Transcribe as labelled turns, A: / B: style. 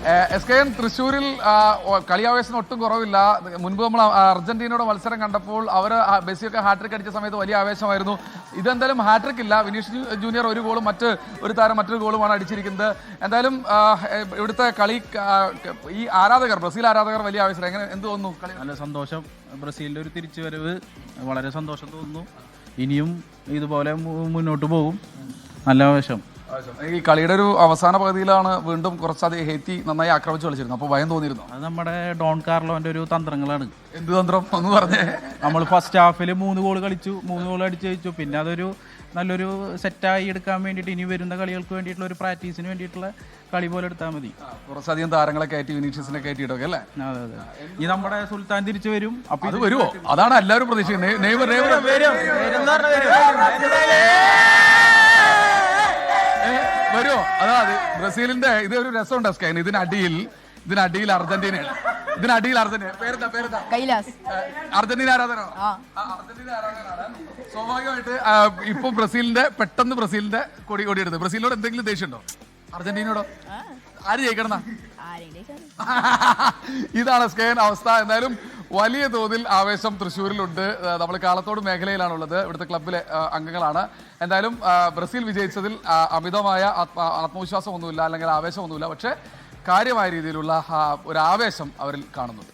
A: SKN തൃശ്ശൂരിൽ കളിയാവേശത്തിന് ഒട്ടും കുറവില്ല. മുൻപ് നമ്മൾ അർജന്റീനയുടെ മത്സരം കണ്ടപ്പോൾ അവർ മെസ്സിയൊക്കെ ഹാട്രിക് അടിച്ച സമയത്ത് വലിയ ആവേശമായിരുന്നു. ഇതെന്തായാലും ഹാട്രിക് ഇല്ല. വിനീഷ്യസ് ജൂനിയർ ഒരു ഗോളും ഒരു താരം മറ്റൊരു ഗോളുമാണ് അടിച്ചിരിക്കുന്നത്. എന്തായാലും ഇവിടുത്തെ കളി ഈ ആരാധകർ, ബ്രസീൽ ആരാധകർ വലിയ ആവേശം. എങ്ങനെ എന്ത് തോന്നുന്നു? കളി
B: നല്ല സന്തോഷം. ബ്രസീലിൻ്റെ ഒരു തിരിച്ചുവരവ് വളരെ സന്തോഷം തോന്നുന്നു. ഇനിയും ഇതുപോലെ മുന്നോട്ട് പോകും. നല്ല ആവേശം.
A: ഈ കളിയുടെ ഒരു അവസാന പകുതിയിലാണ് വീണ്ടും കുറച്ചധികം ഹെയ്ത്തി നന്നായി ആക്രമിച്ച് കളിച്ചിരുന്നു. അപ്പോൾ ഭയം തോന്നിയിരുന്നു?
B: അത് നമ്മുടെ ഡോൺ കാർലോന്റെ ഒരു തന്ത്രങ്ങളാണ്.
A: എന്ത് തന്ത്രം ഒന്ന് പറഞ്ഞേ?
B: നമ്മൾ ഫസ്റ്റ് ഹാഫിൽ 3 ഗോൾ കളിച്ചു, 3 ഗോൾ അടിച്ചു ജയിച്ചു. പിന്നെ അതൊരു നല്ലൊരു സെറ്റായി എടുക്കാൻ വേണ്ടിയിട്ട് ഇനി വരുന്ന കളികൾക്ക് വേണ്ടിയിട്ടുള്ള ഒരു പ്രാക്ടീസിന് വേണ്ടിയിട്ടുള്ള കളി പോലെ എടുത്താൽ മതി.
A: കുറച്ചധികം താരങ്ങളെ കയറ്റി, വിനീഷ്യസിനെ കയറ്റിയിട്ടൊക്കെ അല്ലേ?
B: അതെ അതെ. ഈ നമ്മുടെ സുൽത്താൻ തിരിച്ചു വരും.
A: അപ്പൊ അത് വരുമോ? അതാണ് എല്ലാവരും പ്രതീക്ഷിക്കുന്നത്. വരുമോ? അതായത് ബ്രസീലിന്റെ ഇതൊരു രസമുണ്ട് സ്കൈൻ. ഇതിനടിയിൽ അർജന്റീനയാണ്. പേരെന്താ?
C: കൈലാസ്.
A: അർജന്റീന ആരാധനാണ്. സ്വാഭാവികമായിട്ട് ഇപ്പൊ പെട്ടെന്ന് ബ്രസീലിന്റെ കൊടി എടുത്ത്. ബ്രസീലിനോട് എന്തെങ്കിലും ദേഷ്യമുണ്ടോ? അർജന്റീനയോടോ? ആര് ജയിക്കണം? ഇതാണ് സ്കൈൻ അവസ്ഥ. എന്തായാലും വലിയ തോതിൽ ആവേശം തൃശ്ശൂരിലുണ്ട്. നമ്മൾ കാളത്തോട് മേഖലയിലാണുള്ളത്. ഇവിടുത്തെ ക്ലബിലെ അംഗങ്ങളാണ്. എന്തായാലും ബ്രസീൽ വിജയിച്ചതിൽ അമിതമായ ആത്മവിശ്വാസമൊന്നുമില്ല, അല്ലെങ്കിൽ ആവേശമൊന്നുമില്ല. പക്ഷേ കാര്യമായ രീതിയിലുള്ള ഒരു ആവേശം അവരിൽ കാണുന്നുണ്ട്.